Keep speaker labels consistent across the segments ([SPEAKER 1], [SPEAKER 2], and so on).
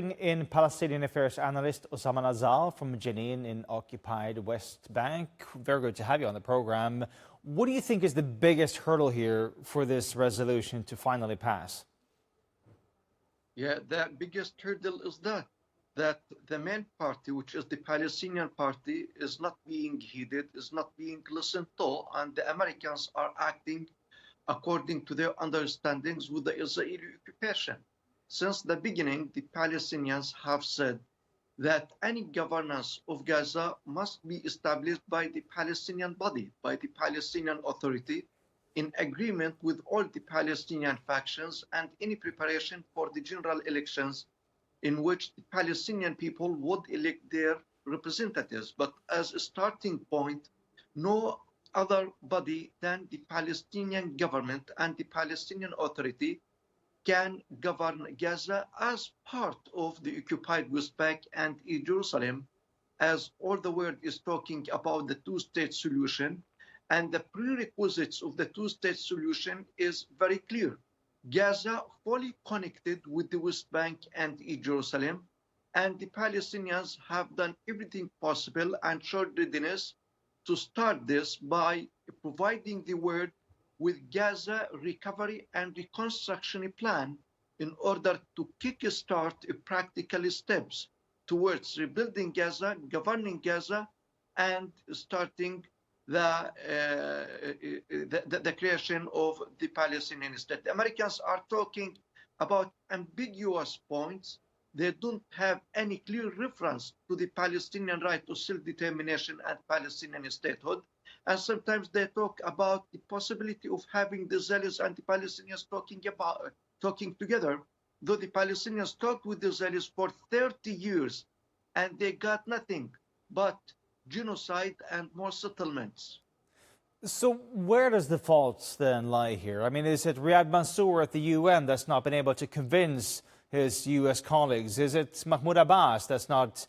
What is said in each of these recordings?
[SPEAKER 1] In Palestinian Affairs Analyst Osama Nazzal from Jenin in occupied West Bank. Very good to have you on the program. What do you think is the biggest hurdle here for this resolution to finally pass?
[SPEAKER 2] Yeah, the biggest hurdle is that the main party, which is the Palestinian party, is not being heeded, is not being listened to, and the Americans are acting according to their understandings with the Israeli occupation. Since the beginning, the Palestinians have said that any governance of Gaza must be established by the Palestinian body, by the Palestinian Authority, in agreement with all the Palestinian factions and any preparation for the general elections in which the Palestinian people would elect their representatives. But as a starting point, no other body than the Palestinian government and the Palestinian Authority can govern Gaza as part of the occupied West Bank and East Jerusalem, as all the world is talking about the two-state solution. And the prerequisites of the two-state solution is very clear. Gaza fully connected with the West Bank and East Jerusalem, and the Palestinians have done everything possible and showed readiness to start this by providing the world with Gaza recovery and reconstruction plan in order to kickstart practical steps towards rebuilding Gaza, governing Gaza, and starting the creation of the Palestinian state. The Americans are talking about ambiguous points. They don't have any clear reference to the Palestinian right to self-determination and Palestinian statehood. And sometimes they talk about the possibility of having the Israelis and the Palestinians talking together, though the Palestinians talked with the Israelis for 30 years and they got nothing but genocide and more settlements.
[SPEAKER 1] So where does the fault then lie here? I mean, is it Riyad Mansour at the UN that's not been able to convince his US colleagues? Is it Mahmoud Abbas that's not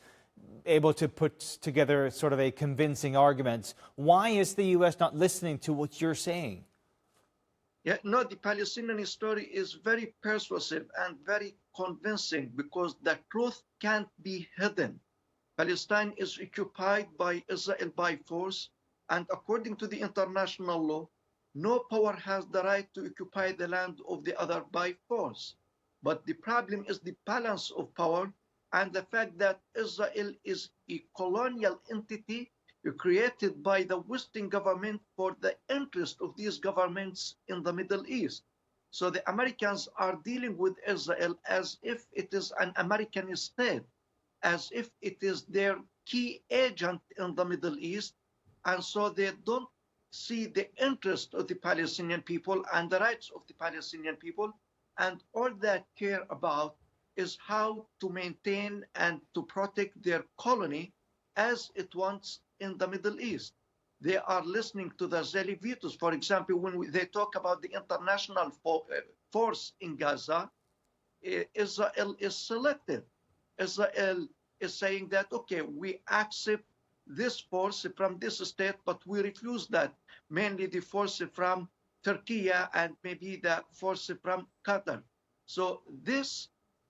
[SPEAKER 1] able to put together sort of a convincing argument? Why is the US not listening to what you're saying?
[SPEAKER 2] Yeah, no, the Palestinian story is very persuasive and very convincing because the truth can't be hidden. Palestine is occupied by Israel by force, and according to the international law, no power has the right to occupy the land of the other by force. But the problem is the balance of power and the fact that Israel is a colonial entity created by the Western government for the interest of these governments in the Middle East. So the Americans are dealing with Israel as if it is an American state, as if it is their key agent in the Middle East. And so they don't see the interest of the Palestinian people and the rights of the Palestinian people. And all they care about is how to maintain and to protect their colony as it wants in the Middle East. They are listening to the Israeli vetoes. For example, when they talk about the international force in Gaza, Israel is selective. Israel is saying that, okay, we accept this force from this state, but we refuse that, mainly the force from Turkey and maybe the force from Qatar. So this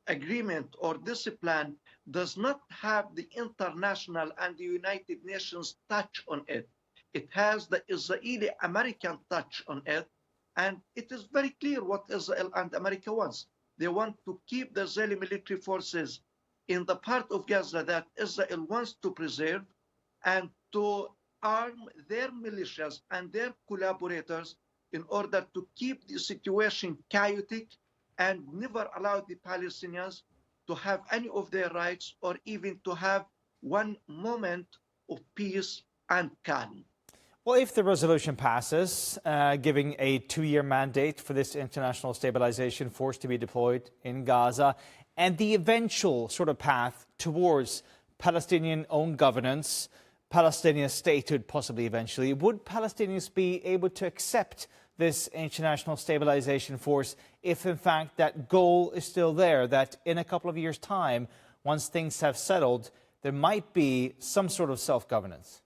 [SPEAKER 2] agreement or this plan does not have the international and the United Nations touch on it. It has the Israeli-American touch on it, and it is very clear what Israel and America wants. They want to keep the Israeli military forces in the part of Gaza that Israel wants to preserve and to arm their militias and their collaborators in order to keep the situation chaotic and never allow the Palestinians to have any of their rights or even to have one moment of peace and calm.
[SPEAKER 1] Well, if the resolution passes, giving a 2-year mandate for this international stabilization force to be deployed in Gaza, and the eventual sort of path towards Palestinian own governance, Palestinian statehood possibly eventually, would Palestinians be able to accept this international stabilization force if in fact that goal is still there, that in a couple of years' time, once things have settled, there might be some sort of self-governance?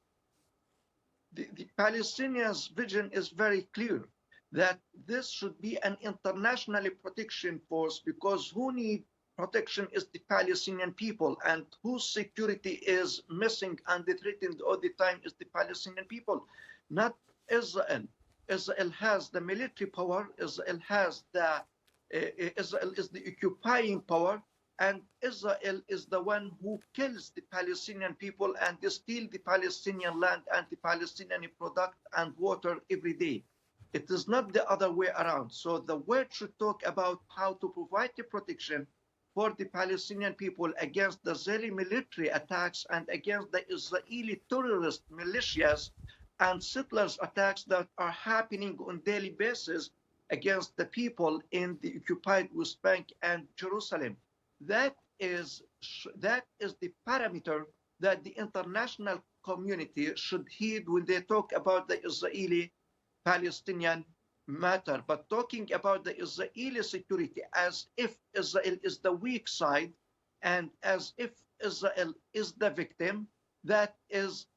[SPEAKER 2] The Palestinians' vision is very clear that this should be an internationally protection force, because who need protection is the Palestinian people, and whose security is missing and threatened all the time is the Palestinian people, not Israel. Israel has the military power. Israel is the occupying power, and Israel is the one who kills the Palestinian people and steals the Palestinian land and the Palestinian product and water every day. It is not the other way around. So the world should talk about how to provide the protection for the Palestinian people against the Israeli military attacks and against the Israeli terrorist militias and settlers attacks that are happening on a daily basis against the people in the occupied West Bank and Jerusalem. That is the parameter that the international community should heed when they talk about the Israeli-Palestinian matter. But talking about the Israeli security as if Israel is the weak side and as if Israel is the victim, that is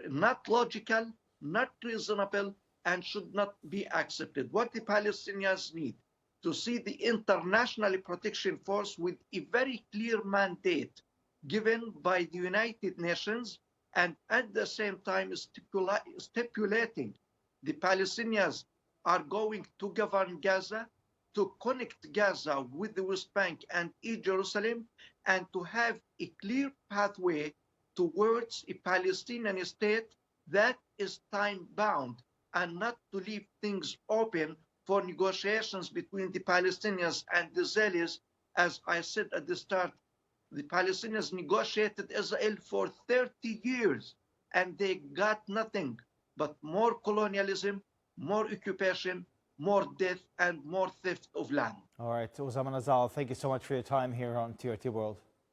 [SPEAKER 2] not logical, not reasonable, and should not be accepted. What the Palestinians need to see the international protection force with a very clear mandate given by the United Nations, and at the same time stipulating the Palestinians are going to govern Gaza, to connect Gaza with the West Bank and East Jerusalem, and to have a clear pathway towards a Palestinian state that is time-bound, and not to leave things open for negotiations between the Palestinians and the Israelis. As I said at the start, the Palestinians negotiated Israel for 30 years, and they got nothing but more colonialism, more occupation, more death, and more theft of land.
[SPEAKER 1] All right, Osama Nazzal, thank you so much for your time here on TRT World.